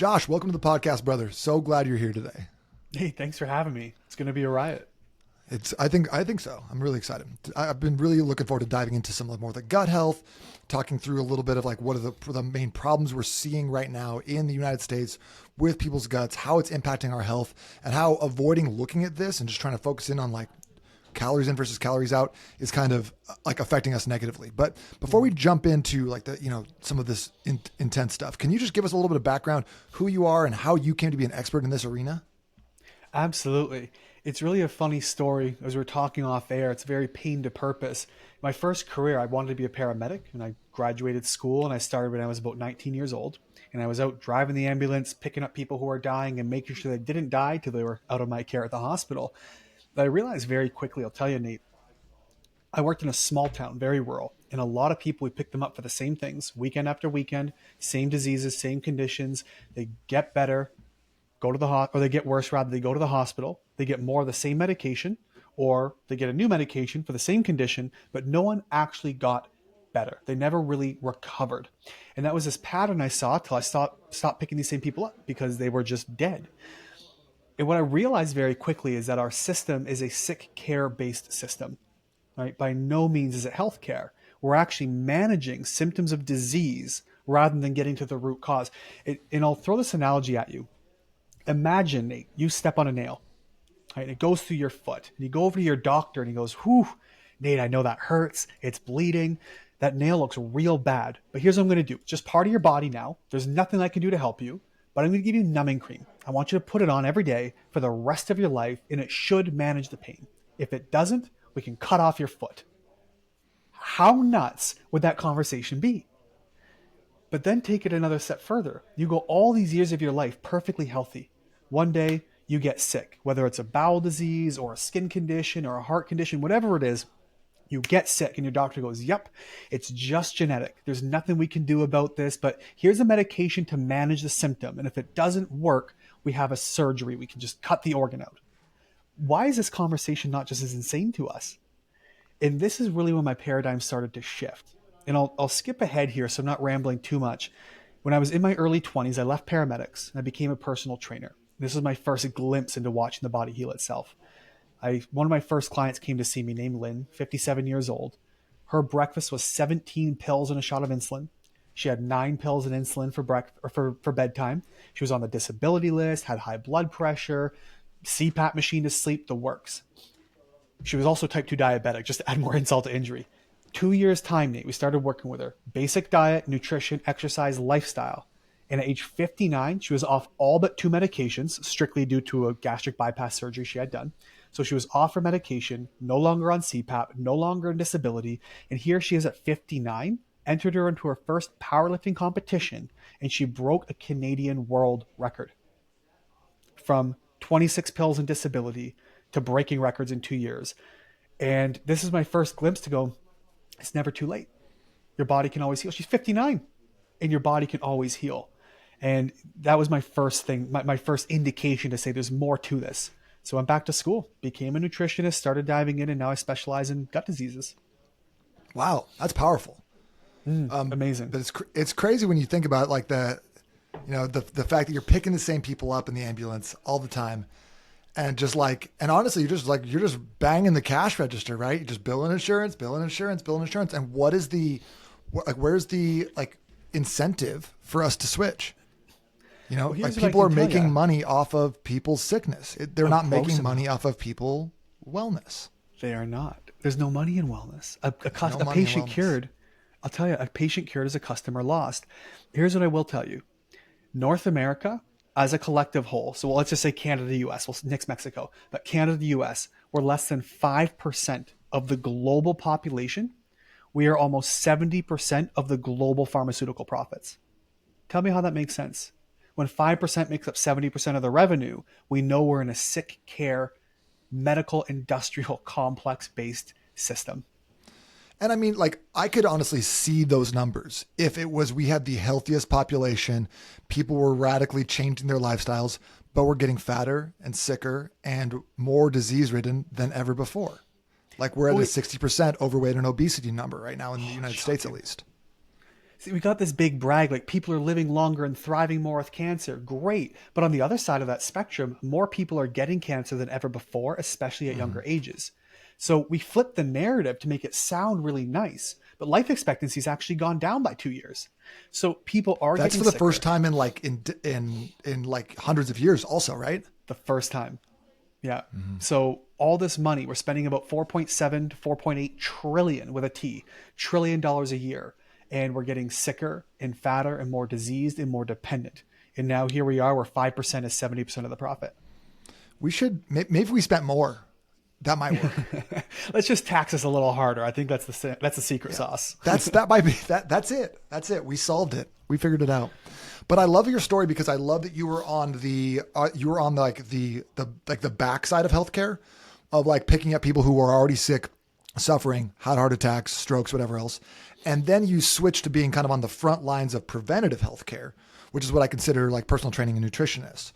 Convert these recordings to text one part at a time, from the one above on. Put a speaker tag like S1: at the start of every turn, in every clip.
S1: Josh, welcome to the podcast, brother. So glad you're here today.
S2: Hey, thanks for having me. It's going to be a riot.
S1: I think so. I'm really excited. I've been really looking forward to diving into some more of the gut health, talking through a little bit of like what are the main problems we're seeing right now in the United States with people's guts, how it's impacting our health, and how avoiding looking at this and just trying to focus in on like calories in versus calories out is kind of like affecting us negatively. But before we jump into like some of this intense stuff, can you just give us a little bit of background, who you are and how you came to be an expert in this arena?
S2: Absolutely. It's really a funny story. As we were talking off air, it's very pain to purpose. My first career, I wanted to be a paramedic, and I graduated school, and I started when I was about 19 years old. And I was out driving the ambulance, picking up people who were dying and making sure they didn't die till they were out of my care at the hospital. But I realized very quickly, I'll tell you, Nate, I worked in a small town, very rural, and a lot of people, we picked them up for the same things, weekend after weekend, same diseases, same conditions. They get better, go to the hospital, or they get worse rather, they go to the hospital, they get more of the same medication, or they get a new medication for the same condition, but no one actually got better. They never really recovered. And that was this pattern I saw till I stopped picking these same people up because they were just dead. And what I realized very quickly is that our system is a sick care based system, right? By no means is it healthcare. We're actually managing symptoms of disease rather than getting to the root cause. And I'll throw this analogy at you. Imagine, Nate, you step on a nail, right? And it goes through your foot. And you go over to your doctor and he goes, whew, Nate, I know that hurts. It's bleeding. That nail looks real bad. But here's what I'm going to do. It's just part of your body now. There's nothing I can do to help you, but I'm going to give you numbing cream. I want you to put it on every day for the rest of your life, and it should manage the pain. If it doesn't, we can cut off your foot. How nuts would that conversation be? But then take it another step further. You go all these years of your life perfectly healthy. One day you get sick, whether it's a bowel disease or a skin condition or a heart condition, whatever it is, you get sick and your doctor goes, yep, it's just genetic. There's nothing we can do about this, but here's a medication to manage the symptom. And if it doesn't work, we have a surgery. We can just cut the organ out. Why is this conversation not just as insane to us? And this is really when my paradigm started to shift. And I'll skip ahead here so I'm not rambling too much. When I was in my early 20s, I left paramedics and I became a personal trainer. This was my first glimpse into watching the body heal itself. One of my first clients came to see me named Lynn, 57 years old. Her breakfast was 17 pills and a shot of insulin. She had 9 pills and insulin for bedtime. She was on the disability list, had high blood pressure, CPAP machine to sleep, the works. She was also type 2 diabetic, just to add more insult to injury. 2 years time, Nate, we started working with her. Basic diet, nutrition, exercise, lifestyle. And at age 59, she was off all but 2 medications, strictly due to a gastric bypass surgery she had done. So she was off her medication, no longer on CPAP, no longer in disability. And here she is at 59, entered her into her first powerlifting competition, and she broke a Canadian world record. From 26 pills and disability to breaking records in 2 years. And this is my first glimpse to go, it's never too late. Your body can always heal. She's 59 and your body can always heal. And that was my first thing, my first indication to say there's more to this. So I went back to school, became a nutritionist, started diving in, and now I specialize in gut diseases.
S1: Wow, that's powerful.
S2: Amazing.
S1: But it's crazy when you think about like the fact that you're picking the same people up in the ambulance all the time, and honestly, you're just banging the cash register, right? You're just billing insurance. And where's the incentive for us to switch? People are making money off of people's sickness. They're not making money off of people wellness.
S2: They are not. There's no money in wellness. A patient cured, I'll tell you, a patient cured is a customer lost. Here's what I will tell you. North America, as a collective whole, so let's just say Canada, US, we'll nix Mexico, but Canada, US, we're less than 5% of the global population. We are almost 70% of the global pharmaceutical profits. Tell me how that makes sense. When 5% makes up 70% of the revenue, we know we're in a sick care, medical, industrial, complex-based system.
S1: And I mean, I could honestly see those numbers. If it was, we had the healthiest population, people were radically changing their lifestyles, but we're getting fatter and sicker and more disease ridden than ever before. We're at a 60% overweight and obesity number right now in the United States, at least.
S2: See, we got this big brag, like people are living longer and thriving more with cancer. Great. But on the other side of that spectrum, more people are getting cancer than ever before, especially at
S1: Mhm.
S2: younger ages. So we flip the narrative to make it sound really nice, but life expectancy has actually gone down by 2 years. So people are
S1: That's
S2: getting
S1: for the first
S2: sicker
S1: time in like in like hundreds of years also, right?
S2: the first time. Yeah.
S1: Mhm.
S2: So all this money, we're spending about 4.7 to 4.8 trillion with a T, trillion dollars a year. And we're getting sicker and fatter and more diseased and more dependent. And now here we are, where 5% is 70% of the profit.
S1: We should maybe if we spent more, that might work.
S2: Let's just tax us a little harder. I think that's the secret
S1: Yeah.
S2: sauce.
S1: That might be that's it. That's it. We solved it. We figured it out. But I love your story because I love that you were on like the backside of healthcare, of like picking up people who were already sick, suffering, had heart attacks, strokes, whatever else. And then you switched to being kind of on the front lines of preventative healthcare, which is what I consider like personal training and nutritionists,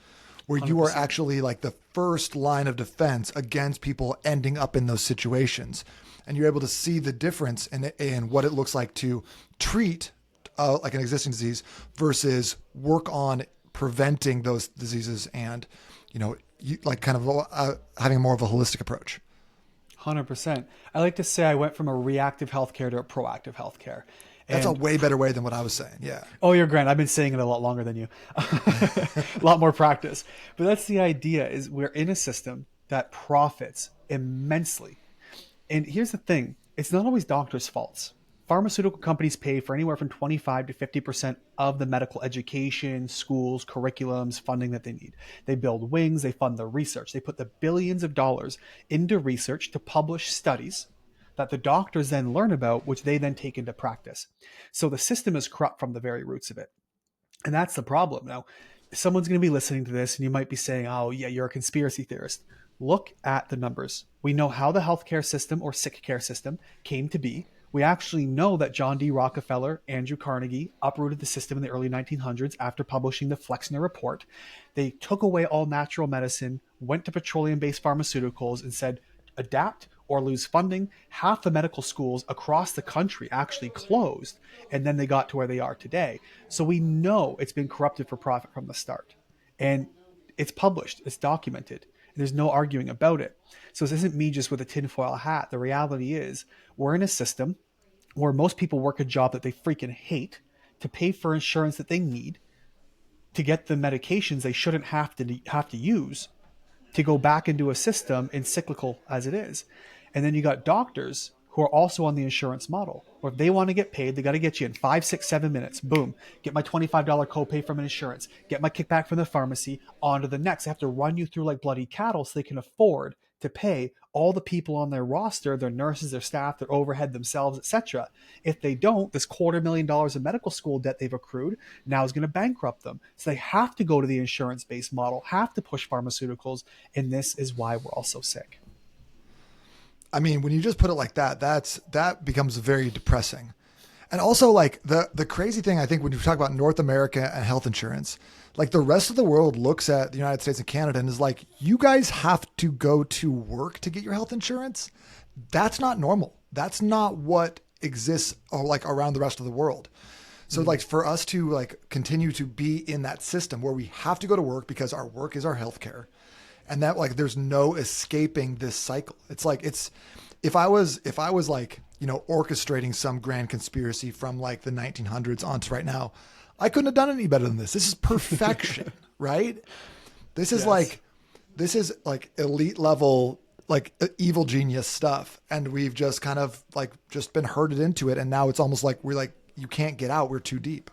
S1: where you are
S2: 100%.
S1: actually like the first line of defense against people ending up in those situations. And you're able to see the difference in what it looks like to treat like an existing disease versus work on preventing those diseases and, like kind of having more of a holistic approach.
S2: 100%. I like to say I went from a reactive healthcare to a proactive healthcare.
S1: That's a
S2: And
S1: way better way than what I was saying. Yeah.
S2: oh, you're grand. I've been saying it a lot longer than you. A lot more practice. But that's the idea, is we're in a system that profits immensely. And here's the thing, it's not always doctors' faults. Pharmaceutical companies pay for anywhere from 25 to 50% of the medical education, schools, curriculums, funding that they need. They build wings, they fund the research, they put the billions of dollars into research to publish studies that the doctors then learn about, which they then take into practice. So the system is corrupt from the very roots of it. And that's the problem. Now, someone's going to be listening to this and you might be saying, oh, yeah, you're a conspiracy theorist. Look at the numbers. We know how the healthcare system or sick care system came to be. We actually know that John D. Rockefeller, Andrew Carnegie uprooted the system in the early 1900s after publishing the Flexner Report. They took away all natural medicine, went to petroleum based pharmaceuticals, and said, adapt or lose funding. Half the medical schools across the country actually closed, and then they got to where they are today. So we know it's been corrupted for profit from the start. And it's published, it's documented. There's no arguing about it. So this isn't me just with a tinfoil hat. The reality is we're in a system where most people work a job that they freaking hate to pay for insurance that they need to get the medications they shouldn't have to use to go back into a system and cyclical as it is. And then you got doctors who are also on the insurance model, or if they want to get paid, they got to get you in 5, 6, 7 minutes. Boom, get my $25 copay from an insurance, get my kickback from the pharmacy, on to the next. They have to run you through like bloody cattle so they can afford to pay all the people on their roster, their nurses, their staff, their overhead, themselves, etc. If they don't, this $250,000 of medical school debt they've accrued now is going to bankrupt them. So they have to go to the insurance-based model, have to push pharmaceuticals, and this is why we're all so sick.
S1: I mean, when you just put it like that, that becomes very depressing. And also like the crazy thing, I think when you talk about North America and health insurance, like the rest of the world looks at the United States and Canada and is like, you guys have to go to work to get your health insurance. That's not normal. That's not what exists like around the rest of the world. So like for us to like continue to be in that system where we have to go to work because our work is our healthcare, and that like there's no escaping this cycle. It's like if I was like, orchestrating some grand conspiracy from like the 1900s on to right now, I couldn't have done any better than this. This is perfection, right? This is
S2: Yes.
S1: like elite level, like evil genius stuff. And we've just kind of like just been herded into it. And now it's almost like we're like, you can't get out. We're too deep.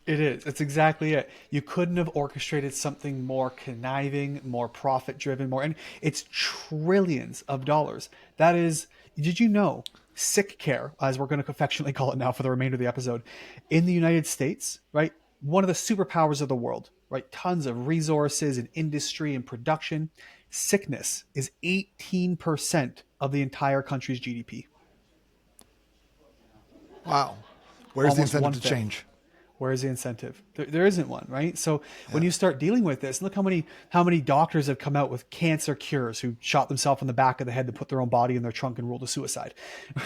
S2: It is. It's exactly it. You couldn't have orchestrated something more conniving, more profit driven, more, and it's trillions of dollars. That is, did you know sick care, as we're going to affectionately call it now for the remainder of the episode, in the United States, right? One of the superpowers of the world, right? Tons of resources and industry and production. Sickness is 18% of the entire country's GDP.
S1: Wow. Where's the
S2: Almost
S1: incentive
S2: one
S1: to
S2: fifth.
S1: change?
S2: Where's the incentive? There isn't one, right? So when
S1: Yeah.
S2: you start dealing with this, look how many doctors have come out with cancer cures who shot themselves in the back of the head to put their own body in their trunk and ruled a suicide.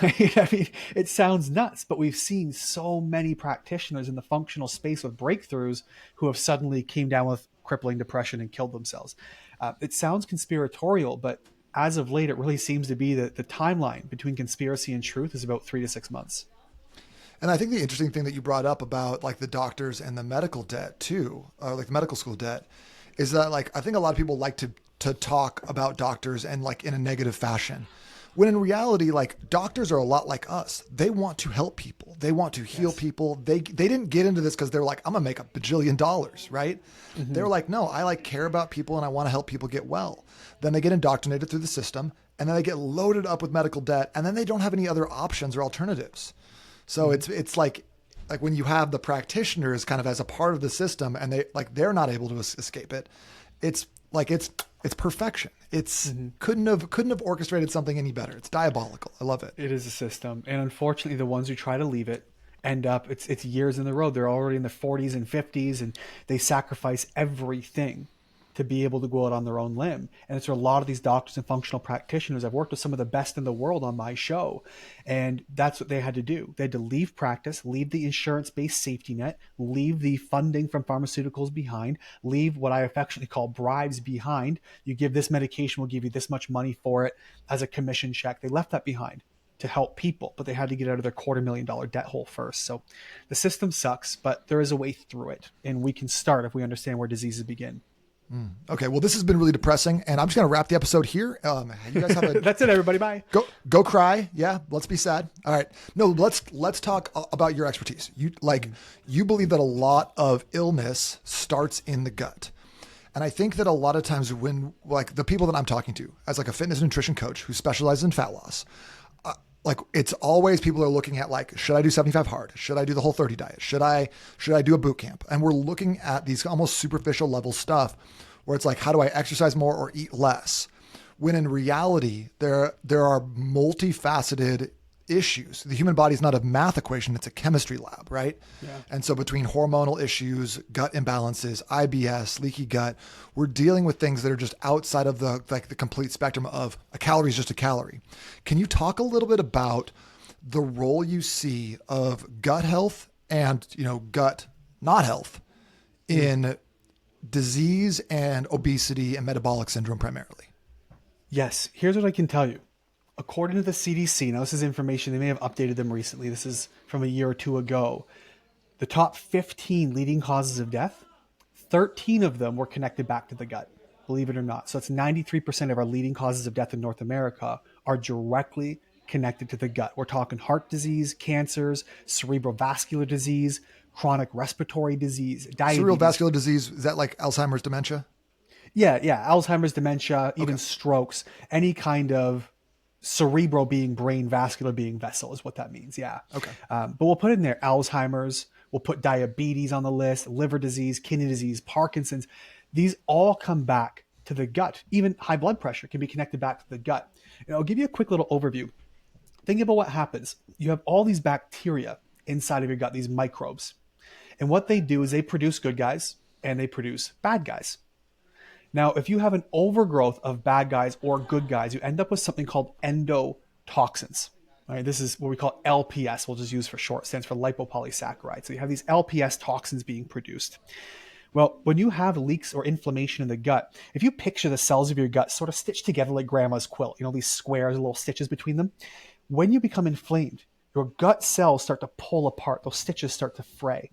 S2: Right? I mean, it sounds nuts, but we've seen so many practitioners in the functional space with breakthroughs who have suddenly came down with crippling depression and killed themselves. It sounds conspiratorial, but as of late, it really seems to be that the timeline between conspiracy and truth is about 3 to 6 months.
S1: And I think the interesting thing that you brought up about like the doctors and the medical debt too, like the medical school debt, is that like I think a lot of people like to talk about doctors and like in a negative fashion. When in reality, like doctors are a lot like us. They want to help people. They want to heal
S2: Yes.
S1: people. They didn't get into this because they're like, I'm gonna make $1 bajillion, right? They're like, no, I like care about people and I want to help people get well. Then they get indoctrinated through the system and then they get loaded up with medical debt and then they don't have any other options or alternatives. So it's like when you have the practitioners kind of as a part of the system and they're not able to escape it. It's like it's perfection. It's couldn't have orchestrated something any better. It's diabolical. I love it.
S2: It is a system, and unfortunately, the ones who try to leave it end up it's years in the road. They're already in their 40s and 50s, and they sacrifice everything to be able to go out on their own limb. And it's where a lot of these doctors and functional practitioners. I've worked with some of the best in the world on my show, and that's what they had to do. They had to leave practice, leave the insurance-based safety net, leave the funding from pharmaceuticals behind, leave what I affectionately call bribes behind. You give this medication, we'll give you this much money for it as a commission check. They left that behind to help people, but they had to get out of their $250,000 debt hole first. So the system sucks, but there is a way through it, and we can start if we understand where diseases begin.
S1: Okay, well, this has been really depressing, and I'm just gonna wrap the episode here. You guys have a
S2: That's it, everybody. Bye.
S1: go cry. Yeah, let's be sad. All right, no, let's talk about your expertise. You believe that a lot of illness starts in the gut, and I think that a lot of times when like the people that I'm talking to as like a fitness nutrition coach who specializes in fat loss. Like it's always people are looking at like, should I do 75 hard? Should I do the Whole30 diet? Should I do a boot camp? And we're looking at these almost superficial level stuff where it's like, how do I exercise more or eat less? When in reality, there are multifaceted issues. The human body is not a math equation, it's a chemistry lab, right?
S2: Yeah.
S1: And so between hormonal issues, gut imbalances, IBS, leaky gut, we're dealing with things that are just outside of the complete spectrum of a calorie is just a calorie. Can you talk a little bit about the role you see of gut health and, gut not health in disease and obesity and metabolic syndrome primarily?
S2: Yes. Here's what I can tell you. According to the CDC, now this is information, they may have updated them recently. This is from a year or two ago. The top 15 leading causes of death, 13 of them were connected back to the gut, believe it or not. So it's 93% of our leading causes of death in North America are directly connected to the gut. We're talking heart disease, cancers, cerebrovascular disease, chronic respiratory disease, diabetes.
S1: Cerebrovascular disease, is that like Alzheimer's, dementia?
S2: Yeah. Alzheimer's, dementia, even strokes, any kind of cerebral being brain, vascular being vessel is what that means. Yeah.
S1: Okay.
S2: But we'll put in there Alzheimer's, we'll put diabetes on the list, liver disease, kidney disease, Parkinson's. These all come back to the gut. Even high blood pressure can be connected back to the gut. And I'll give you a quick little overview. Think about what happens. You have all these bacteria inside of your gut, these microbes. And what they do is they produce good guys and they produce bad guys. Now, if you have an overgrowth of bad guys or good guys, you end up with something called endotoxins. All right, this is what we call LPS. We'll just use for short, stands for lipopolysaccharide. So you have these LPS toxins being produced. Well, when you have leaks or inflammation in the gut, if you picture the cells of your gut sort of stitched together like grandma's quilt, these squares, little stitches between them, when you become inflamed, your gut cells start to pull apart. Those stitches start to fray.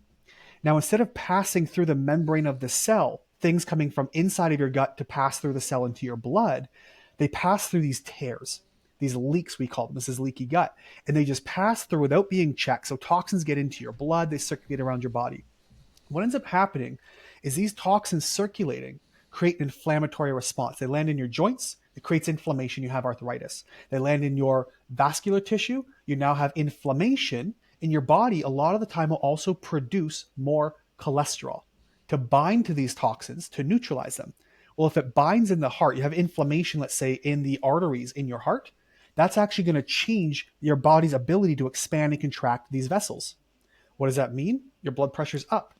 S2: Now, instead of passing through the membrane of the cell, things coming from inside of your gut to pass through the cell into your blood, they pass through these tears, these leaks we call them. This is leaky gut. And they just pass through without being checked. So toxins get into your blood, they circulate around your body. What ends up happening is these toxins circulating create an inflammatory response. They land in your joints, it creates inflammation, you have arthritis. They land in your vascular tissue, you now have inflammation. In your body, a lot of the time will also produce more cholesterol to bind to these toxins, to neutralize them. Well, if it binds in the heart, you have inflammation, let's say, in the arteries in your heart, that's actually going to change your body's ability to expand and contract these vessels. What does that mean? Your blood pressure's up.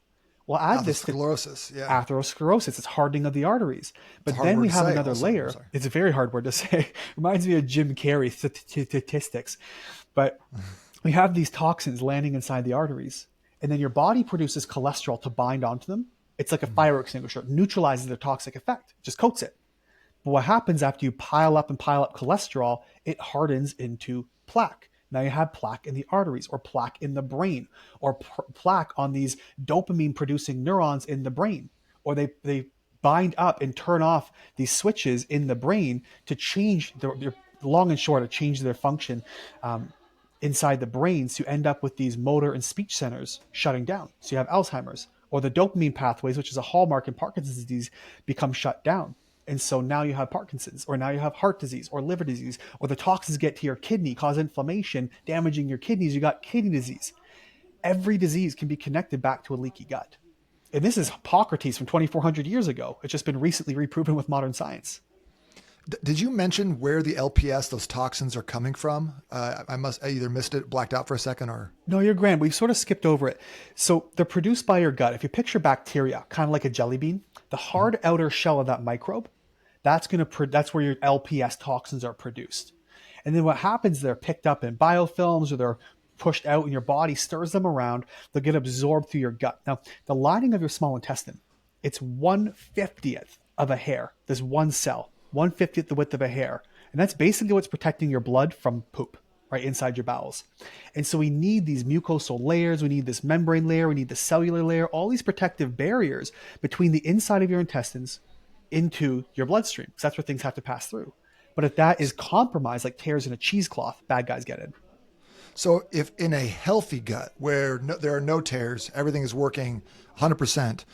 S2: Well, add this to
S1: Atherosclerosis. Yeah.
S2: atherosclerosis. It's hardening of the arteries.
S1: It's a
S2: But
S1: hard
S2: then
S1: word
S2: we
S1: to
S2: have
S1: say
S2: another
S1: also. I'm
S2: layer.
S1: sorry.
S2: It's a very hard word to say. Reminds me of Jim Carrey statistics. But we have these toxins landing inside the arteries, and then your body produces cholesterol to bind onto them. It's like a fire extinguisher. It neutralizes their toxic effect, just coats it. But what happens after you pile up cholesterol, it hardens into plaque. Now you have plaque in the arteries, or plaque in the brain, or plaque on these dopamine producing neurons in the brain, or they bind up and turn off these switches in the brain to change their long and short, to change their function inside the brain, to end up with these motor and speech centers shutting down. So you have Alzheimer's, or the dopamine pathways, which is a hallmark in Parkinson's disease, become shut down. And so now you have Parkinson's, or now you have heart disease or liver disease, or the toxins get to your kidney, cause inflammation, damaging your kidneys. You got kidney disease. Every disease can be connected back to a leaky gut. And this is Hippocrates from 2,400 years ago. It's just been recently reproven with modern science.
S1: Did you mention where the LPS, those toxins, are coming from? I either missed it, blacked out for a second, or
S2: No, you're grand. We've sort of skipped over it. So they're produced by your gut. If you picture bacteria, kind of like a jelly bean, the hard outer shell of that microbe, that's where your LPS toxins are produced. And then what happens, they're picked up in biofilms, or they're pushed out, and your body stirs them around. They'll get absorbed through your gut. Now, the lining of your small intestine, it's 1/50th of a hair. There's one cell, 1/50th the width of a hair. And that's basically what's protecting your blood from poop, right inside your bowels. And so we need these mucosal layers, we need this membrane layer, we need the cellular layer, all these protective barriers between the inside of your intestines into your bloodstream, because that's where things have to pass through. But if that is compromised, like tears in a cheesecloth, bad guys get in.
S1: so if in a healthy gut where there are no tears, everything is working 100%,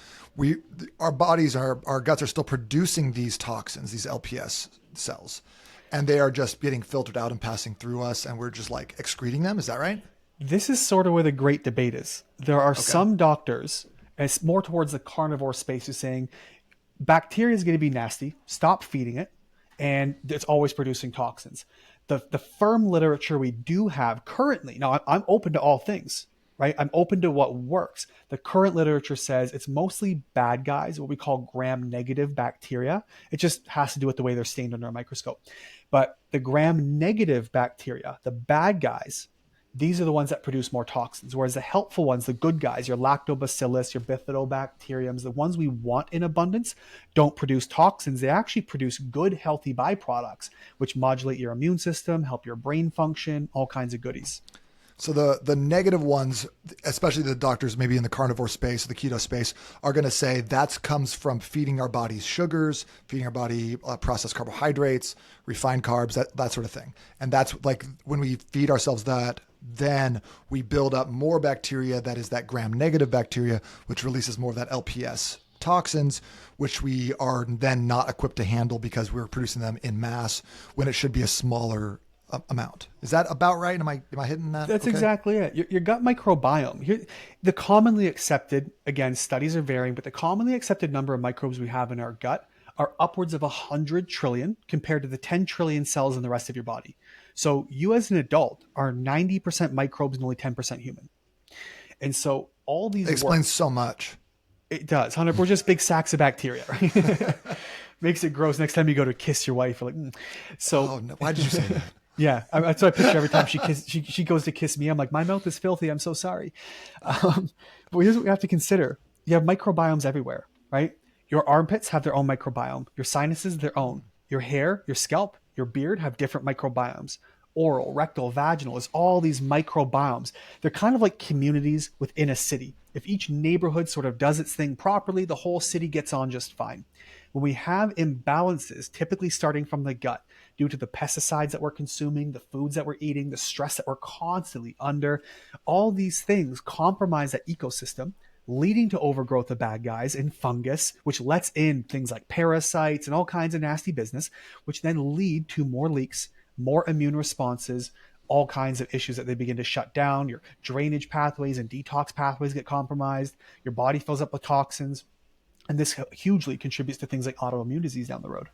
S1: our guts are still producing these toxins, these LPS cells, and they are just getting filtered out and passing through us, and we're just like excreting them. Is that right?
S2: This is sort of where the great debate is. There are some doctors, and it's more towards the carnivore space, who's saying bacteria is going to be nasty, stop feeding it, and it's always producing toxins. The firm literature we do have currently, now I'm open to all things, right? I'm open to what works. The current literature says it's mostly bad guys, what we call gram-negative bacteria. It just has to do with the way they're stained under a microscope. But the gram-negative bacteria, the bad guys, these are the ones that produce more toxins, whereas the helpful ones, the good guys, your lactobacillus, your bifidobacteriums, the ones we want in abundance, don't produce toxins. They actually produce good, healthy byproducts, which modulate your immune system, help your brain function, all kinds of goodies.
S1: So the negative ones, especially the doctors maybe in the carnivore space or the keto space, are going to say that comes from feeding our bodies sugars, feeding our body processed carbohydrates, refined carbs, that sort of thing. And that's like when we feed ourselves that, then we build up more bacteria, that is that gram-negative bacteria, which releases more of that LPS toxins, which we are then not equipped to handle because we're producing them in mass when it should be a smaller amount. Is that about right? Am I hitting that?
S2: That's
S1: okay?
S2: exactly it. Your gut microbiome. The commonly accepted, again, studies are varying, but the commonly accepted number of microbes we have in our gut are upwards of 100 trillion compared to the 10 trillion cells in the rest of your body. So you as an adult are 90% microbes and only 10% human. And so all these
S1: It explains so much.
S2: It does. We're just big sacks of bacteria, right? Makes it gross. Next time you go to kiss your wife, you're like, So
S1: Oh, no. Why did you say that?
S2: yeah, that's what I picture every time she goes to kiss me. I'm like, my mouth is filthy. I'm so sorry. But here's what we have to consider. You have microbiomes everywhere, right? Your armpits have their own microbiome. Your sinuses, their own. Your hair, your scalp, your beard have different microbiomes. Oral, rectal, vaginal is all these microbiomes. They're kind of like communities within a city. If each neighborhood sort of does its thing properly, the whole city gets on just fine. When we have imbalances, typically starting from the gut, due to the pesticides that we're consuming, the foods that we're eating, the stress that we're constantly under, all these things compromise that ecosystem, leading to overgrowth of bad guys and fungus, which lets in things like parasites and all kinds of nasty business, which then lead to more leaks, more immune responses, all kinds of issues that they begin to shut down. Your drainage pathways and detox pathways get compromised. Your body fills up with toxins. And this hugely contributes to things like autoimmune disease down the road.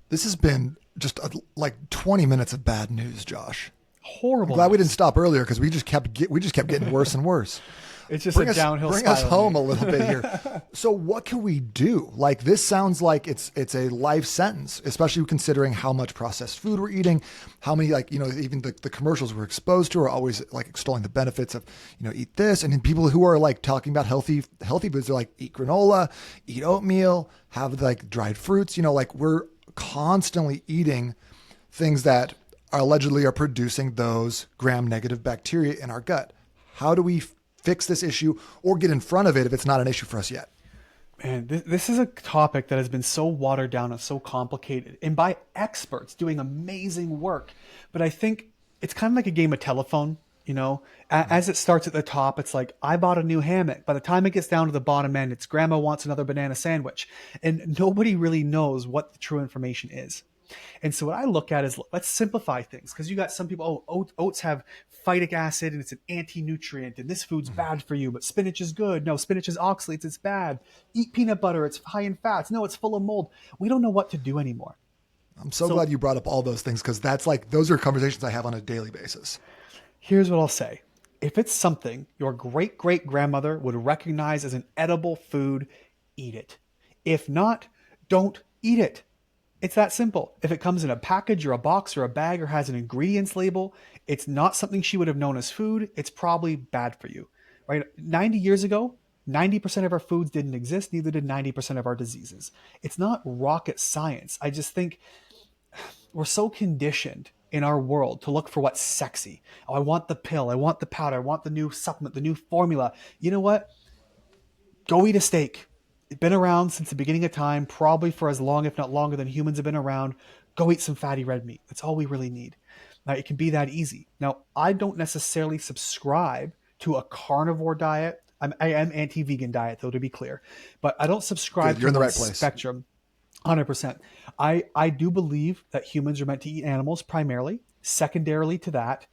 S1: This has been just like 20 minutes of bad news, Josh. I'm
S2: Horrible
S1: glad we didn't
S2: news.
S1: stop earlier because we just kept getting worse and worse.
S2: It's just a downhill
S1: Bring
S2: spiral.
S1: us home a little bit here. So what can we do? Like, this sounds like it's a life sentence, especially considering how much processed food we're eating, how many, like, even the commercials we're exposed to are always like extolling the benefits of, eat this. And then people who are like talking about healthy foods, they're like, eat granola, eat oatmeal, have like dried fruits, like we're constantly eating things that allegedly are producing those gram-negative bacteria in our gut. How do we fix this issue or get in front of it if it's not an issue for us yet?
S2: Man, this is a topic that has been so watered down and so complicated, and by experts doing amazing work. But I think it's kind of like a game of telephone. As it starts at the top, it's like, I bought a new hammock. By the time it gets down to the bottom end, it's grandma wants another banana sandwich. And nobody really knows what the true information is. And so what I look at is, let's simplify things, because you got some people, oats have phytic acid and it's an anti-nutrient, and this food's bad for you, but spinach is good. No, spinach is oxalates, it's bad. Eat peanut butter, it's high in fats. No, it's full of mold. We don't know what to do anymore.
S1: I'm so glad you brought up all those things, because those are conversations I have on a daily basis.
S2: Here's what I'll say. If it's something your great-great-grandmother would recognize as an edible food, eat it. If not, don't eat it. It's that simple. If it comes in a package or a box or a bag or has an ingredients label, it's not something she would have known as food. It's probably bad for you, right? 90 years ago, 90% of our foods didn't exist. Neither did 90% of our diseases. It's not rocket science. I just think we're so conditioned in our world to look for what's sexy. Oh, I want the pill. I want the powder. I want the new supplement, the new formula. You know what? Go eat a steak. It's been around since the beginning of time, probably for as long, if not longer, than humans have been around. Go eat some fatty red meat. That's all we really need. Now, it can be that easy. Now, I don't necessarily subscribe to a carnivore diet. I am anti-vegan diet, though, to be clear. But I don't subscribe
S1: Good, you're in
S2: to
S1: the
S2: one
S1: right place.
S2: spectrum. 100%. I do believe that humans are meant to eat animals primarily. Secondarily to that,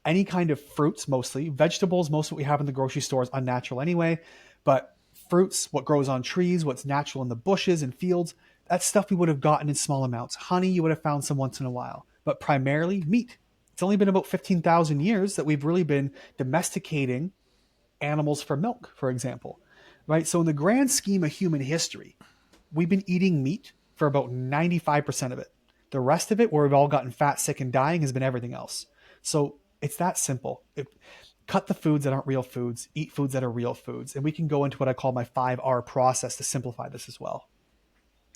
S2: any kind of fruits, mostly. Vegetables, most of what we have in the grocery store is unnatural anyway. But fruits, what grows on trees, what's natural in the bushes and fields, that's stuff we would have gotten in small amounts. Honey, you would have found some once in a while. But primarily meat. It's only been about 15,000 years that we've really been domesticating animals for milk, for example. Right? So in the grand scheme of human history, we've been eating meat for about 95% of it. The rest of it, where we've all gotten fat, sick, and dying, has been everything else. So it's that simple. Cut the foods that aren't real foods, eat foods that are real foods. And we can go into what I call my 5R process to simplify this as well.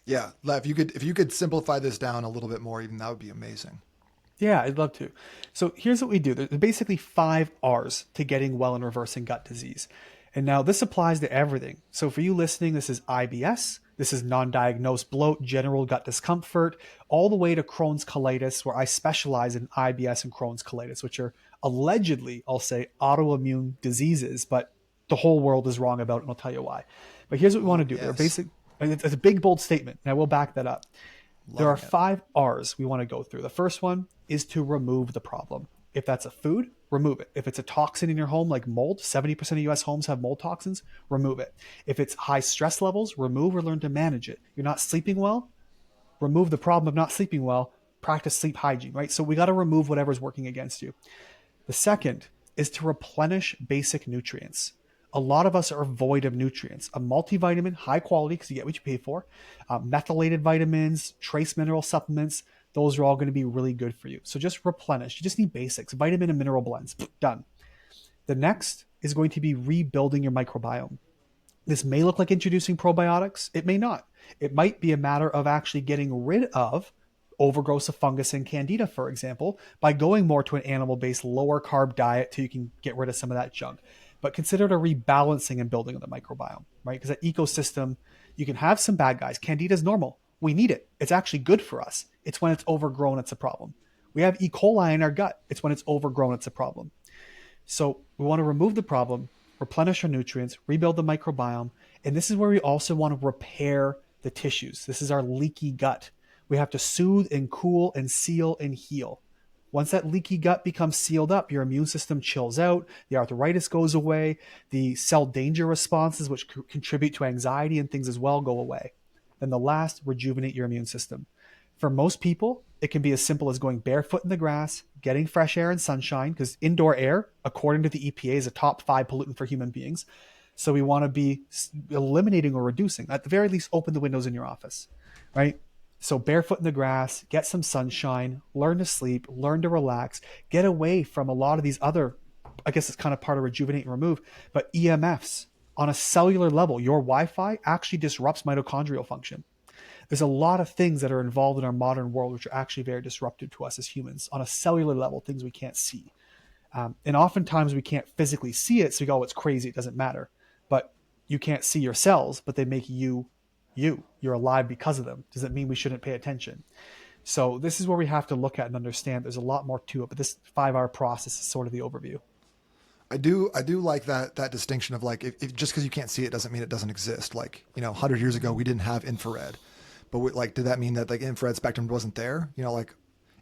S1: Yeah. If you could simplify this down a little bit more, even that would be amazing.
S2: Yeah, I'd love to. So here's what we do. There's basically 5 R's to getting well and reversing gut disease. And now this applies to everything. So for you listening, this is IBS. This is non-diagnosed bloat, general gut discomfort, all the way to Crohn's colitis, where I specialize in IBS and Crohn's colitis, which are allegedly, I'll say, autoimmune diseases, but the whole world is wrong about it, and I'll tell you why. But here's what we want to do.
S1: Yes.
S2: It's a big, bold statement, and I will back that up. There are
S1: Loving it.
S2: 5 R's we want to go through. The first one is to remove the problem. If that's a food, remove it. If it's a toxin in your home, like mold, 70% of US homes have mold toxins, remove it. If it's high stress levels, remove or learn to manage it. You're not sleeping well, remove the problem of not sleeping well, practice sleep hygiene, right? So we got to remove whatever's working against you. The second is to replenish basic nutrients. A lot of us are void of nutrients. A multivitamin, high quality, because you get what you pay for, methylated vitamins, trace mineral supplements, those are all going to be really good for you. So just replenish. You just need basics, vitamin and mineral blends. Done. The next is going to be rebuilding your microbiome. This may look like introducing probiotics. It may not. It might be a matter of actually getting rid of overgrowth of fungus and candida, for example, by going more to an animal-based, lower carb diet till you can get rid of some of that junk. But consider it a rebalancing and building of the microbiome, right? Because that ecosystem, you can have some bad guys. Candida is normal. We need it. It's actually good for us. It's when it's overgrown, it's a problem. We have E. coli in our gut. It's when it's overgrown, it's a problem. So we want to remove the problem, replenish our nutrients, rebuild the microbiome. And this is where we also want to repair the tissues. This is our leaky gut. We have to soothe and cool and seal and heal. Once that leaky gut becomes sealed up, your immune system chills out, the arthritis goes away, the cell danger responses, which contribute to anxiety and things as well, go away. Then the last, rejuvenate your immune system. For most people, it can be as simple as going barefoot in the grass, getting fresh air and sunshine, because indoor air, according to the EPA, is a top 5 pollutant for human beings. So we want to be eliminating or reducing. At the very least, open the windows in your office, right? So barefoot in the grass, get some sunshine, learn to sleep, learn to relax, get away from a lot of these other, I guess it's kind of part of rejuvenate and remove, but EMFs on a cellular level. Your Wi-Fi actually disrupts mitochondrial function. There's a lot of things that are involved in our modern world which are actually very disruptive to us as humans on a cellular level, things we can't see. And oftentimes we can't physically see it, so we go, oh, it's crazy, it doesn't matter. But you can't see your cells, but they make you. You're alive because of them. Does it mean we shouldn't pay attention? So this is where we have to look at and understand there's a lot more to it, but this 5-hour process is sort of the overview.
S1: I do like that distinction of like, if just because you can't see it doesn't mean it doesn't exist. Like, 100 years ago, we didn't have infrared, but did that mean that like infrared spectrum wasn't there? Like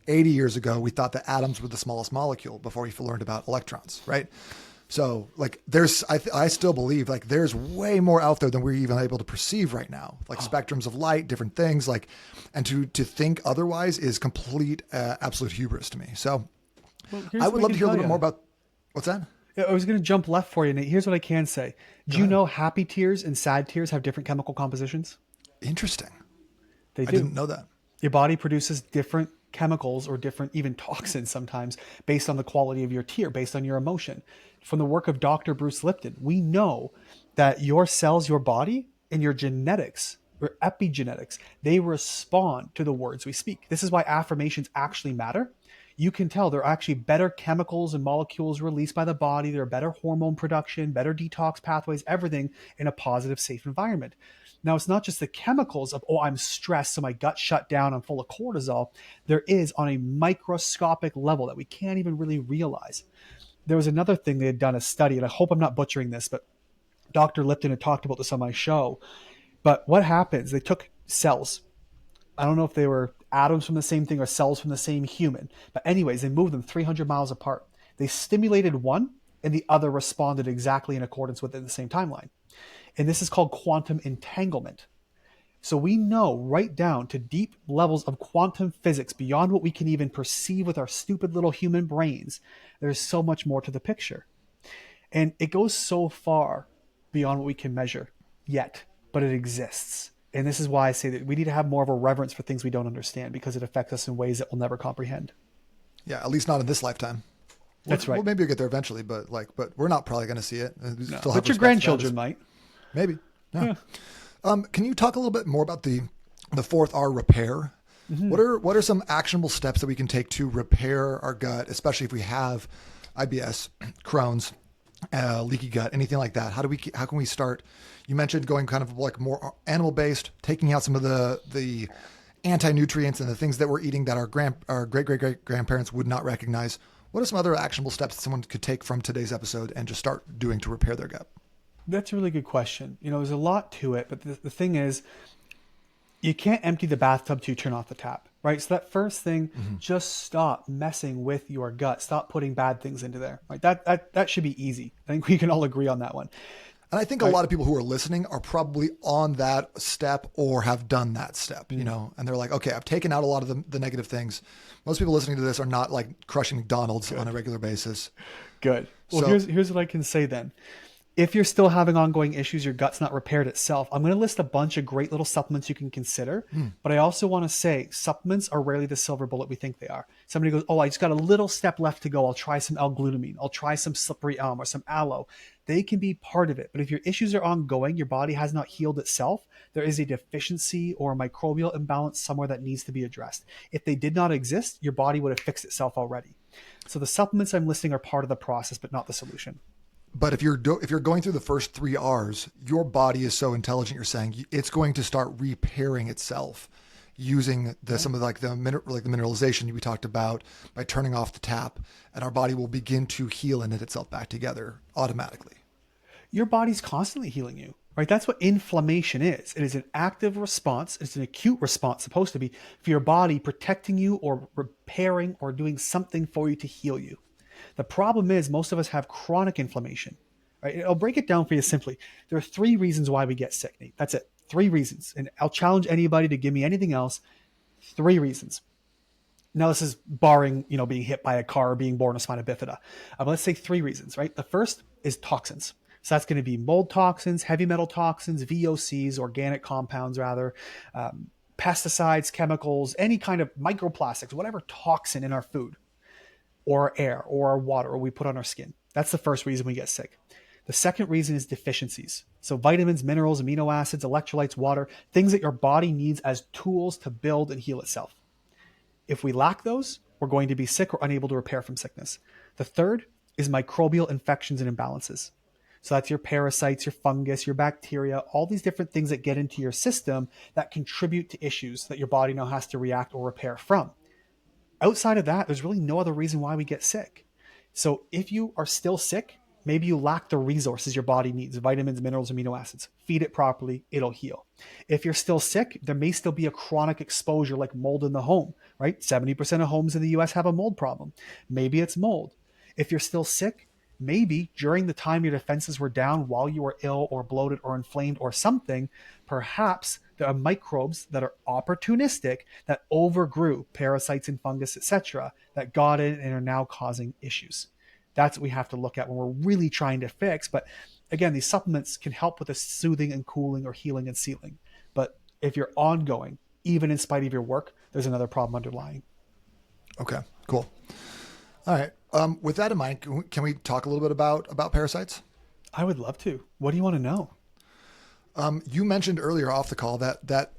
S1: 80 years ago, we thought that atoms were the smallest molecule before we learned about electrons, right? So like I still believe like there's way more out there than we're even able to perceive right now, like spectrums of light, different things like, and to think otherwise is complete, absolute hubris to me. So I would love to hear a little more about what's that?
S2: I was going to jump left for you, Nate. Here's what I can say. Do you know happy tears and sad tears have different chemical compositions?
S1: Interesting.
S2: They do.
S1: I didn't know that.
S2: Your body produces different chemicals or different even toxins sometimes based on the quality of your tear, based on your emotion. From the work of Dr. Bruce Lipton, we know that your cells, your body, and your genetics or epigenetics, they respond to the words we speak. This is why affirmations actually matter. You can tell there are actually better chemicals and molecules released by the body. There are better hormone production, better detox pathways, everything in a positive, safe environment. Now, it's not just the chemicals of, I'm stressed, so my gut shut down, I'm full of cortisol. There is on a microscopic level that we can't even really realize. There was another thing they had done a study, and I hope I'm not butchering this, but Dr. Lipton had talked about this on my show. But what happens, they took cells. I don't know if they were atoms from the same thing or cells from the same human. But anyways, they moved them 300 miles apart. They stimulated one and the other responded exactly in accordance with it in the same timeline. And this is called quantum entanglement. So we know right down to deep levels of quantum physics beyond what we can even perceive with our stupid little human brains. There's so much more to the picture. And it goes so far beyond what we can measure yet, but it exists. And this is why I say that we need to have more of a reverence for things we don't understand because it affects us in ways that we'll never comprehend.
S1: Yeah, at least not in this lifetime.
S2: That's right.
S1: Well, maybe we'll get there eventually, but we're not probably going to see it.
S2: No. But your grandchildren might.
S1: Maybe. Yeah. Can you talk a little bit more about the 4th R repair? Mm-hmm. What are some actionable steps that we can take to repair our gut, especially if we have IBS, Crohn's, leaky gut, anything like that? How can we start? You mentioned going kind of like more animal based, taking out some of the anti-nutrients and the things that we're eating that our great grandparents would not recognize. What are some other actionable steps that someone could take from today's episode and just start doing to repair their gut?
S2: That's a really good question. There's a lot to it, but the thing is, you can't empty the bathtub till you turn off the tap, right? So that first thing, just stop messing with your gut. Stop putting bad things into there, right? That should be easy. I think we can all agree on that one.
S1: And I think a lot of people who are listening are probably on that step or have done that step, and they're like, okay, I've taken out a lot of the negative things. Most people listening to this are not like crushing McDonald's on a regular basis.
S2: Good. Well, here's what I can say then. If you're still having ongoing issues, your gut's not repaired itself, I'm going to list a bunch of great little supplements you can consider. But I also want to say supplements are rarely the silver bullet we think they are. Somebody goes, I just got a little step left to go. I'll try some L-glutamine. I'll try some slippery elm or some aloe. They can be part of it. But if your issues are ongoing, your body has not healed itself, there is a deficiency or a microbial imbalance somewhere that needs to be addressed. If they did not exist, your body would have fixed itself already. So the supplements I'm listing are part of the process, but not the solution.
S1: But if you're going through the first 3 R's, your body is so intelligent. You're saying it's going to start repairing itself using some of the mineralization we talked about by turning off the tap, and our body will begin to heal and knit itself back together automatically.
S2: Your body's constantly healing you, right? That's what inflammation is. It is an active response. It's an acute response, supposed to be, for your body protecting you or repairing or doing something for you to heal you. The problem is most of us have chronic inflammation, right? I'll break it down for you simply. There are 3 reasons why we get sick, Nate. That's it. 3 reasons. And I'll challenge anybody to give me anything else. 3 reasons. Now, this is barring, being hit by a car or being born with spina bifida. Let's say 3 reasons, right? The first is toxins. So that's going to be mold toxins, heavy metal toxins, VOCs, organic compounds rather, pesticides, chemicals, any kind of microplastics, whatever toxin in our food or our air or our water or we put on our skin. That's the first reason we get sick. The second reason is deficiencies. So vitamins, minerals, amino acids, electrolytes, water, things that your body needs as tools to build and heal itself. If we lack those, we're going to be sick or unable to repair from sickness. The third is microbial infections and imbalances. So that's your parasites, your fungus, your bacteria, all these different things that get into your system that contribute to issues that your body now has to react or repair from. Outside of that, there's really no other reason why we get sick. So if you are still sick, maybe you lack the resources your body needs, vitamins, minerals, amino acids. Feed it properly, it'll heal. If you're still sick, there may still be a chronic exposure like mold in the home, right? 70% of homes in the US have a mold problem. Maybe it's mold. If you're still sick, maybe during the time your defenses were down while you were ill or bloated or inflamed or something, perhaps there are microbes that are opportunistic that overgrew parasites and fungus, etc., that got in and are now causing issues. That's what we have to look at when we're really trying to fix. But again, these supplements can help with the soothing and cooling or healing and sealing. But if you're ongoing, even in spite of your work, there's another problem underlying.
S1: Okay, cool. All right. With that in mind, can we talk a little bit about parasites?
S2: I would love to. What do you want to know?
S1: You mentioned earlier off the call that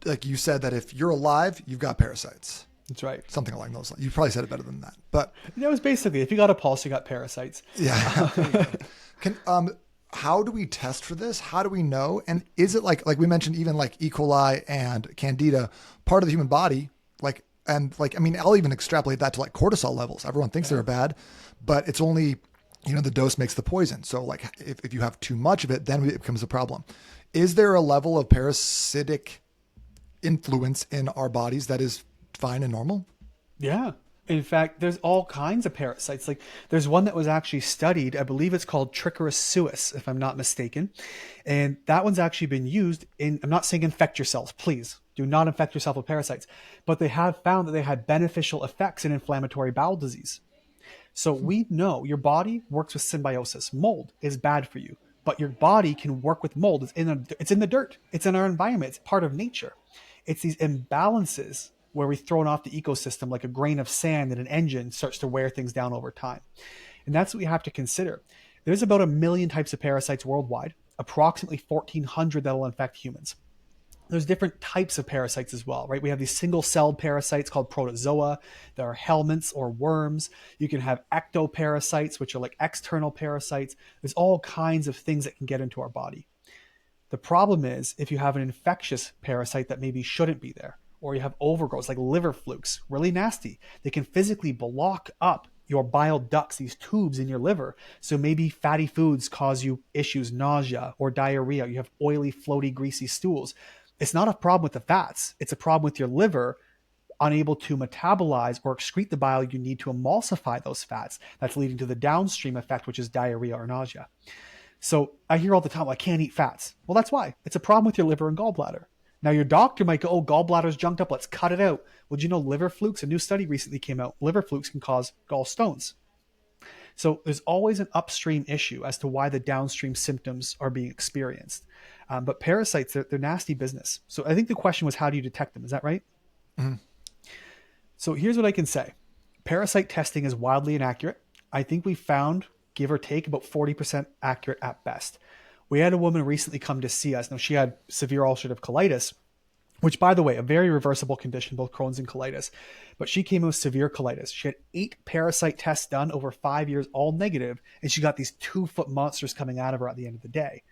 S1: like you said that if you're alive, you've got parasites.
S2: That's right.
S1: Something along those lines. You probably said it better than that, but
S2: it was basically if you got a pulse, you got parasites.
S1: Yeah. How do we test for this? How do we know? And is it like we mentioned, even like E. coli and Candida, part of the human body? I'll even extrapolate that to like cortisol levels. Everyone thinks they're bad, but it's only, the dose makes the poison. So like if you have too much of it, then it becomes a problem. Is there a level of parasitic influence in our bodies that is fine and normal?
S2: Yeah. In fact, there's all kinds of parasites. Like there's one that was actually studied. I believe it's called Trichocereus suis, if I'm not mistaken. And that one's actually been used in, I'm not saying infect yourselves, please do not infect yourself with parasites, but they have found that they had beneficial effects in inflammatory bowel disease. So we know your body works with symbiosis. Mold is bad for you, but your body can work with mold. It's in the dirt. It's in our environment. It's part of nature. It's these imbalances where we've thrown off the ecosystem like a grain of sand in an engine starts to wear things down over time. And that's what we have to consider. There's about 1 million types of parasites worldwide, approximately 1,400 that'll infect humans. There's different types of parasites as well, right? We have these single-celled parasites called protozoa. There are helminths or worms. You can have ectoparasites, which are like external parasites. There's all kinds of things that can get into our body. The problem is if you have an infectious parasite that maybe shouldn't be there, or you have overgrowths like liver flukes, really nasty. They can physically block up your bile ducts, these tubes in your liver. So maybe fatty foods cause you issues, nausea or diarrhea. You have oily, floaty, greasy stools. It's not a problem with the fats. It's a problem with your liver unable to metabolize or excrete the bile you need to emulsify those fats. That's leading to the downstream effect, which is diarrhea or nausea. So I hear all the time, well, I can't eat fats. Well, that's why. It's a problem with your liver and gallbladder. Now your doctor might go, oh, gallbladder's junked up, let's cut it out. Well, do you know liver flukes? A new study recently came out. Liver flukes can cause gallstones. So there's always an upstream issue as to why the downstream symptoms are being experienced. But parasites, they're nasty business. So I think the question was, how do you detect them? Is that right?
S1: Mm-hmm.
S2: So here's what I can say. Parasite testing is wildly inaccurate. I think we found, give or take, about 40% accurate at best. We had a woman recently come to see us. Now, she had severe ulcerative colitis, which, by the way, a very reversible condition, both Crohn's and colitis. But she came with severe colitis. She had 8 parasite tests done over 5 years, all negative, and she got these 2-foot monsters coming out of her at the end of the day.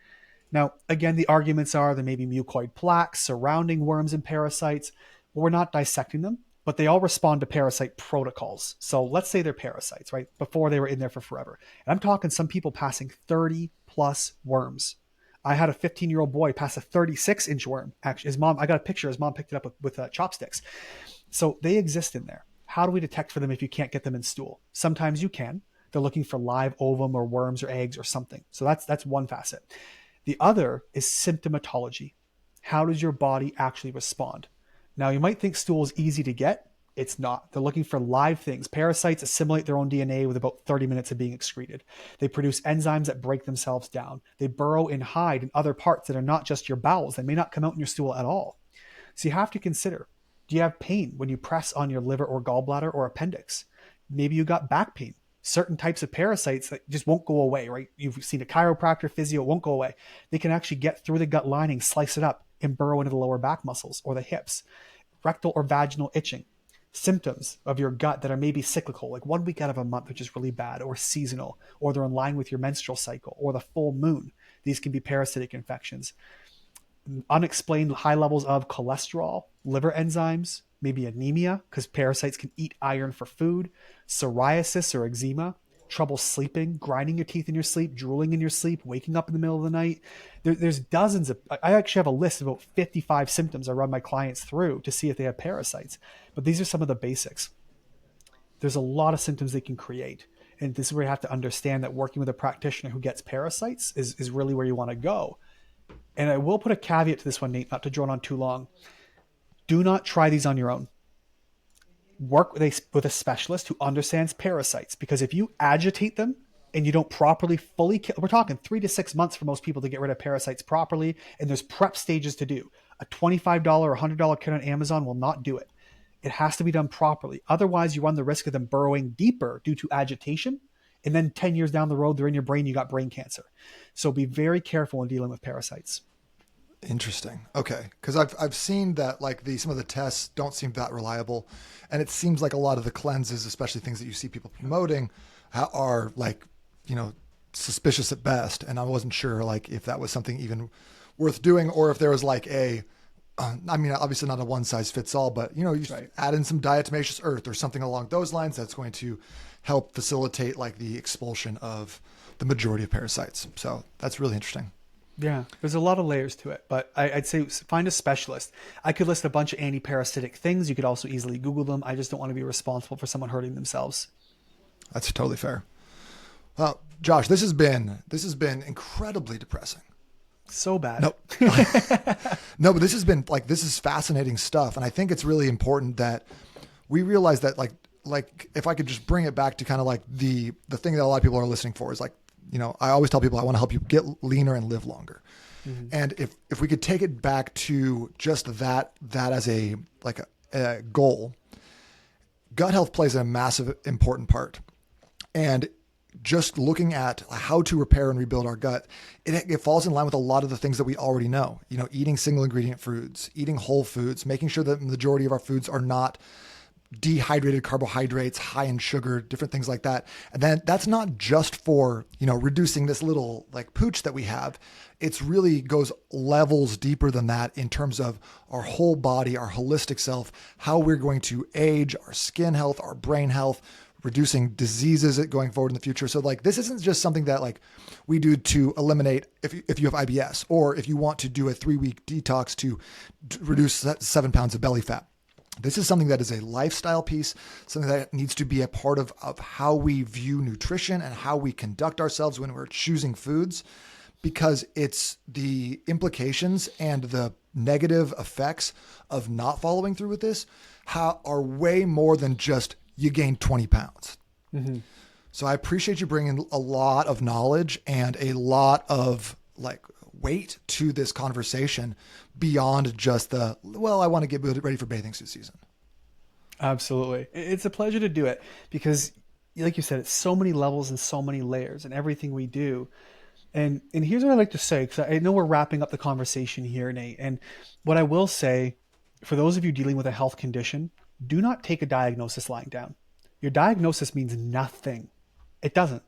S2: Now, again, the arguments are there may be mucoid plaques surrounding worms and parasites. Well, we're not dissecting them, but they all respond to parasite protocols. So let's say they're parasites, right? Before they were in there for forever. And I'm talking some people passing 30 plus worms. I had a 15-year-old boy pass a 36-inch worm. Actually, his mom, I got a picture. His mom picked it up with chopsticks. So they exist in there. How do we detect for them if you can't get them in stool? Sometimes you can. They're looking for live ovum or worms or eggs or something. So that's one facet. The other is symptomatology. How does your body actually respond? Now, you might think stool is easy to get. It's not. They're looking for live things. Parasites assimilate their own DNA with about 30 minutes of being excreted. They produce enzymes that break themselves down. They burrow and hide in other parts that are not just your bowels. They may not come out in your stool at all. So you have to consider, do you have pain when you press on your liver or gallbladder or appendix? Maybe you got back pain. Certain types of parasites that just won't go away, right? You've seen a chiropractor, physio, it won't go away. They can actually get through the gut lining, slice it up, and burrow into the lower back muscles or the hips. Rectal or vaginal itching. Symptoms of your gut that are maybe cyclical, like 1 week out of a month, which is really bad, or seasonal, or they're in line with your menstrual cycle, or the full moon. These can be parasitic infections. Unexplained high levels of cholesterol, liver enzymes, maybe anemia, because parasites can eat iron for food, psoriasis or eczema, trouble sleeping, grinding your teeth in your sleep, drooling in your sleep, waking up in the middle of the night. There's dozens of, I actually have a list of about 55 symptoms I run my clients through to see if they have parasites. But these are some of the basics. There's a lot of symptoms they can create. And this is where you have to understand that working with a practitioner who gets parasites is really where you want to go. And I will put a caveat to this one, Nate, not to drone on too long. Do not try these on your own. Work with a specialist who understands parasites, because if you agitate them and you don't properly fully kill, we're talking 3 to 6 months for most people to get rid of parasites properly. And there's prep stages to do. A $25 or $100 kit on Amazon will not do it. It has to be done properly. Otherwise, you run the risk of them burrowing deeper due to agitation. And then 10 years down the road, they're in your brain, you got brain cancer. So be very careful when dealing with parasites.
S1: Interesting. Okay. Because I've seen that like some of the tests don't seem that reliable. And it seems like a lot of the cleanses, especially things that you see people promoting, are like, suspicious at best. And I wasn't sure like if that was something even worth doing, or if there was like obviously not a one size fits all, but you
S2: Right.
S1: add in some diatomaceous earth or something along those lines that's going to help facilitate like the expulsion of the majority of parasites. So that's really interesting.
S2: Yeah, there's a lot of layers to it, but I'd say find a specialist. I could list a bunch of anti-parasitic things. You could also easily Google them. I just don't want to be responsible for someone hurting themselves.
S1: That's totally fair. Well, Josh, this has been incredibly depressing.
S2: So bad.
S1: No, no, but this is fascinating stuff. And I think it's really important that we realize that like if I could just bring it back to kind of like the thing that a lot of people are listening for is like, I always tell people I want to help you get leaner and live longer. Mm-hmm. And if we could take it back to just that as a goal, gut health plays a massive important part. And just looking at how to repair and rebuild our gut, it falls in line with a lot of the things that we already know. Eating single ingredient foods, eating whole foods, making sure that the majority of our foods are not dehydrated carbohydrates, high in sugar, different things like that. And then that's not just for, reducing this little like pooch that we have. It's really goes levels deeper than that in terms of our whole body, our holistic self, how we're going to age, our skin health, our brain health, reducing diseases going forward in the future. So like, this isn't just something that like we do to eliminate if you have IBS, or if you want to do a 3-week detox to reduce 7 pounds of belly fat. This is something that is a lifestyle piece, something that needs to be a part of how we view nutrition and how we conduct ourselves when we're choosing foods, because it's the implications and the negative effects of not following through with this are way more than just you gained 20 pounds. Mm-hmm. So I appreciate you bringing a lot of knowledge and a lot of like weight to this conversation beyond just I want to get ready for bathing suit season.
S2: Absolutely. It's a pleasure to do it because, like you said, it's so many levels and so many layers and everything we do. And here's what I like to say, because I know we're wrapping up the conversation here, Nate. And what I will say, for those of you dealing with a health condition, do not take a diagnosis lying down. Your diagnosis means nothing. It doesn't.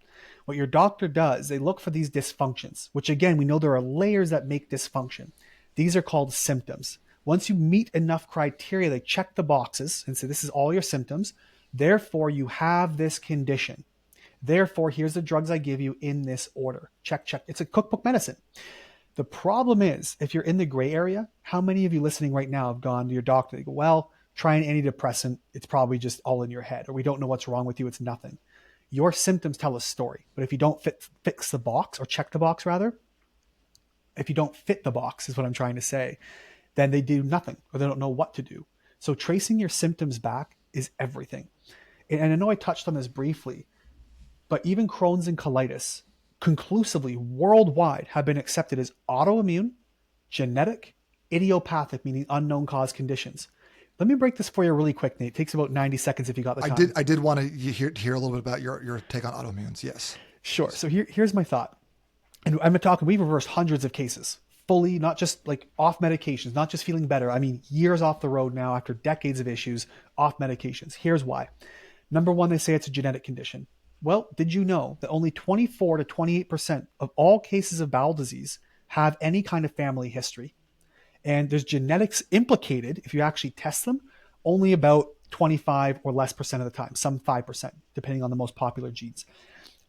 S2: What your doctor does, they look for these dysfunctions, which again, we know there are layers that make dysfunction. These are called symptoms. Once you meet enough criteria, they check the boxes and say, this is all your symptoms. Therefore, you have this condition. Therefore, here's the drugs I give you in this order. Check, check. It's a cookbook medicine. The problem is, if you're in the gray area, how many of you listening right now have gone to your doctor? They go, well, try an antidepressant. It's probably just all in your head, or we don't know what's wrong with you. It's nothing. Your symptoms tell a story, but if you don't fix the box, or check the box rather, if you don't fit the box is what I'm trying to say, then they do nothing, or they don't know what to do. So tracing your symptoms back is everything. And I know I touched on this briefly, but even Crohn's and colitis conclusively worldwide have been accepted as autoimmune, genetic, idiopathic, meaning unknown cause conditions. Let me break this for you really quick, Nate. It takes about 90 seconds if you got the time.
S1: I did want to hear a little bit about your take on autoimmunes. Yes.
S2: Sure. So here's my thought. And I'm talking, we've reversed hundreds of cases fully, not just like off medications, not just feeling better. I mean, years off the road now after decades of issues, off medications. Here's why. Number one, they say it's a genetic condition. Well, did you know that only 24 to 28% of all cases of bowel disease have any kind of family history? And there's genetics implicated, if you actually test them, only about 25 or less percent of the time, some 5%, depending on the most popular genes.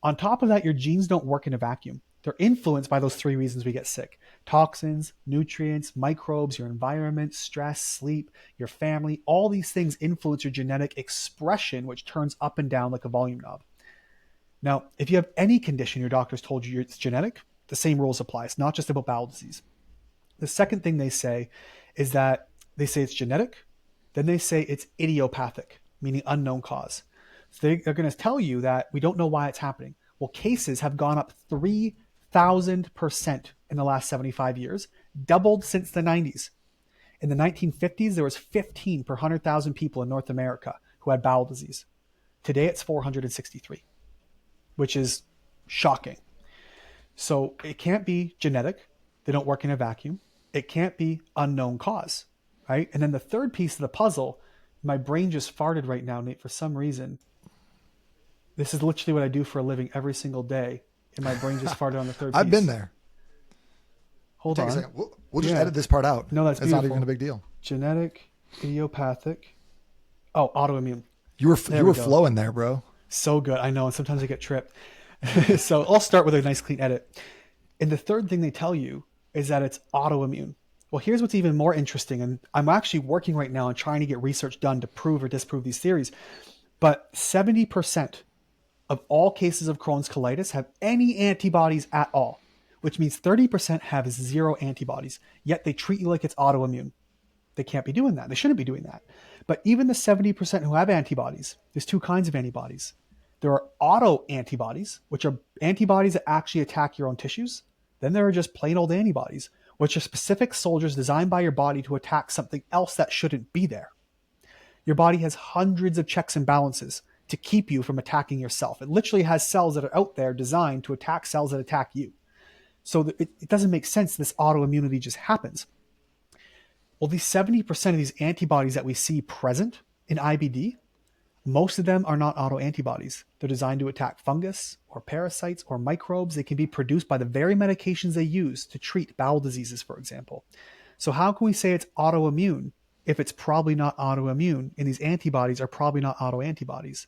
S2: On top of that, your genes don't work in a vacuum. They're influenced by those three reasons we get sick: toxins, nutrients, microbes, your environment, stress, sleep, your family. All these things influence your genetic expression, which turns up and down like a volume knob. Now, if you have any condition your doctor's told you it's genetic, the same rules apply. It's not just about bowel disease. The second thing they say is that they say it's genetic, then they say it's idiopathic, meaning unknown cause. So they're going to tell you that we don't know why it's happening. Well, cases have gone up 3,000% in the last 75 years, doubled since the 90s. In the 1950s, there was 15 per 100,000 people in North America who had bowel disease. Today, it's 463, which is shocking. So it can't be genetic. They don't work in a vacuum. It can't be unknown cause, right? And then the third piece of the puzzle, my brain just farted right now, Nate, for some reason. This is literally what I do for a living every single day. And my brain just farted on the third piece.
S1: I've been there.
S2: Hold
S1: Take
S2: on.
S1: a second. We'll just edit this part out.
S2: No, that's
S1: It's
S2: beautiful.
S1: not even a big deal.
S2: Genetic, idiopathic. Oh, autoimmune.
S1: You were flowing there, bro.
S2: So good. I know. And sometimes I get tripped. So I'll start with a nice clean edit. And the third thing they tell you is that it's autoimmune. Well, here's what's even more interesting. And I'm actually working right now on trying to get research done to prove or disprove these theories. But 70% of all cases of Crohn's colitis have any antibodies at all, which means 30% have zero antibodies, yet they treat you like it's autoimmune. They can't be doing that. They shouldn't be doing that. But even the 70% who have antibodies, there's two kinds of antibodies. There are autoantibodies, which are antibodies that actually attack your own tissues. Then there are just plain old antibodies, which are specific soldiers designed by your body to attack something else that shouldn't be there. Your body has hundreds of checks and balances to keep you from attacking yourself. It literally has cells that are out there designed to attack cells that attack you. So it doesn't make sense this autoimmunity just happens. Well, these 70% of these antibodies that we see present in IBD, most of them are not autoantibodies. They're designed to attack fungus or parasites or microbes. They can be produced by the very medications they use to treat bowel diseases, for example. So how can we say it's autoimmune if it's probably not autoimmune and these antibodies are probably not autoantibodies?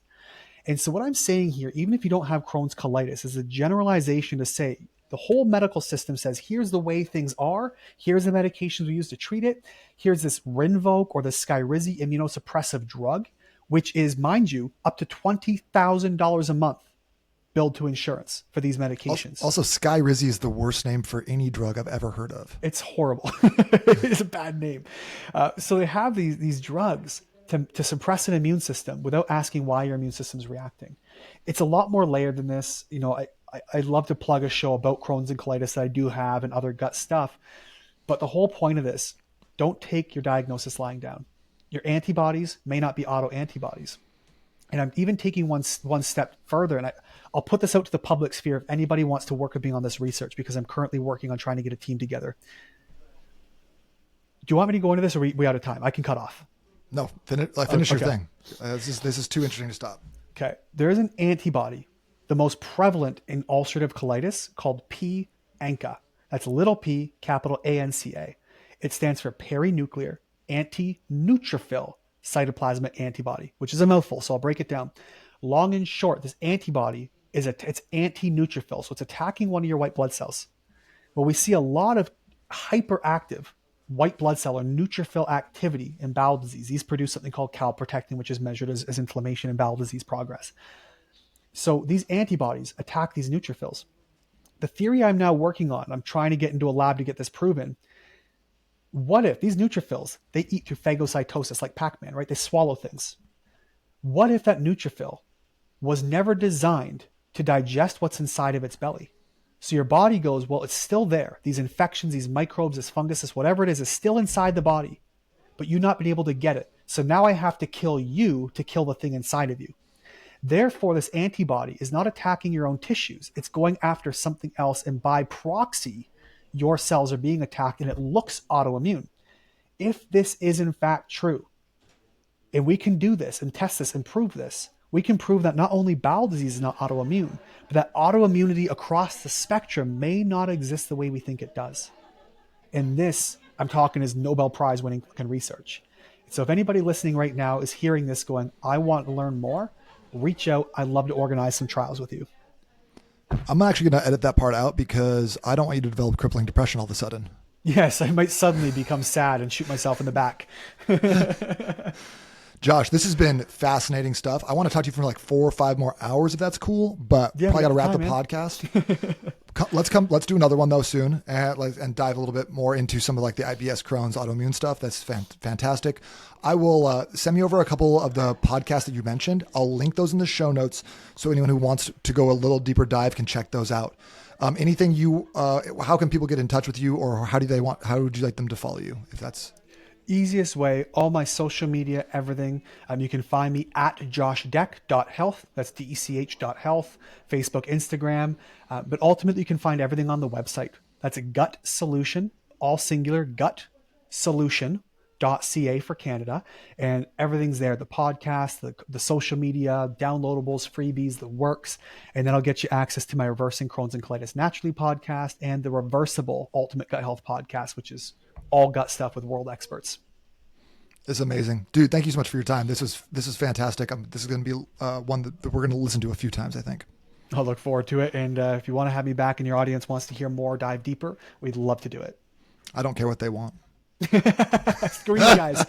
S2: And so what I'm saying here, even if you don't have Crohn's colitis, is a generalization to say the whole medical system says, here's the way things are. Here's the medications we use to treat it. Here's this Rinvoq or the Skyrizi immunosuppressive drug, which is, mind you, up to $20,000 a month billed to insurance for these medications.
S1: Also, Skyrizi is the worst name for any drug I've ever heard of.
S2: It's horrible. It's a bad name. So they have these drugs to suppress an immune system without asking why your immune system is reacting. It's a lot more layered than this. You know, I'd love to plug a show about Crohn's and colitis that I do have and other gut stuff. But the whole point of this, don't take your diagnosis lying down. Your antibodies may not be autoantibodies. And I'm even taking one step further, and I'll put this out to the public sphere if anybody wants to work with me on this research, because I'm currently working on trying to get a team together. Do you want me to go into this, or are we out of time? I can cut off.
S1: No, finish your
S2: Okay.
S1: thing. This is too interesting to stop.
S2: Okay. There is an antibody, the most prevalent in ulcerative colitis, called p-ANCA. That's little p, capital ANCA. It stands for perinuclear anti-neutrophil cytoplasmic antibody, which is a mouthful, so I'll break it down. Long and short, this antibody it's anti-neutrophil, so it's attacking one of your white blood cells. Well, we see a lot of hyperactive white blood cell or neutrophil activity in bowel disease. These produce something called calprotectin, which is measured as inflammation in bowel disease progress. So these antibodies attack these neutrophils. The theory I'm now working on, I'm trying to get into a lab to get this proven, What if these neutrophils, they eat through phagocytosis like Pac-Man, right? They swallow things. What if that neutrophil was never designed to digest what's inside of its belly? So your body goes, well, it's still there. These infections, these microbes, this fungus, this whatever it is still inside the body, but you've not been able to get it. So now I have to kill you to kill the thing inside of you. Therefore, this antibody is not attacking your own tissues. It's going after something else. And by proxy, your cells are being attacked and it looks autoimmune. If this is in fact true, and we can do this and test this and prove this, we can prove that not only bowel disease is not autoimmune, but that autoimmunity across the spectrum may not exist the way we think it does. And this, I'm talking, is Nobel Prize winning research. So if anybody listening right now is hearing this going, I want to learn more, reach out. I'd love to organize some trials with you.
S1: I'm actually going to edit that part out because I don't want you to develop crippling depression all of a sudden.
S2: Yes, I might suddenly become sad and shoot myself in the back.
S1: Josh, this has been fascinating stuff. I want to talk to you for like 4 or 5 more hours if that's cool, but
S2: Yeah,
S1: probably got to wrap the
S2: man.
S1: podcast. Let's do another one though soon and dive a little bit more into some of like the IBS, Crohn's, autoimmune stuff. That's fantastic. I will send me over a couple of the podcasts that you mentioned. I'll link those in the show notes so anyone who wants to go a little deeper dive can check those out. Anything how can people get in touch with you, or how would you like them to follow you if that's...
S2: Easiest way, all my social media, everything. You can find me at joshdech.health. That's DECH.health, Facebook, Instagram. But ultimately, you can find everything on the website. That's a Gut Solution, all singular, gutsolution.ca for Canada. And everything's there. The podcast, the social media, downloadables, freebies, the works. And then I'll get you access to my Reversing Crohn's and Colitis Naturally podcast and the Reversible Ultimate Gut Health podcast, which is all gut stuff with world experts.
S1: It's amazing, dude. Thank you so much for your time. This is fantastic. This is going to be one that we're going to listen to a few times, I think.
S2: I'll look forward to it. And if you want to have me back and your audience wants to hear more, dive deeper, we'd love to do it.
S1: I don't care what they want.
S2: Screw you guys.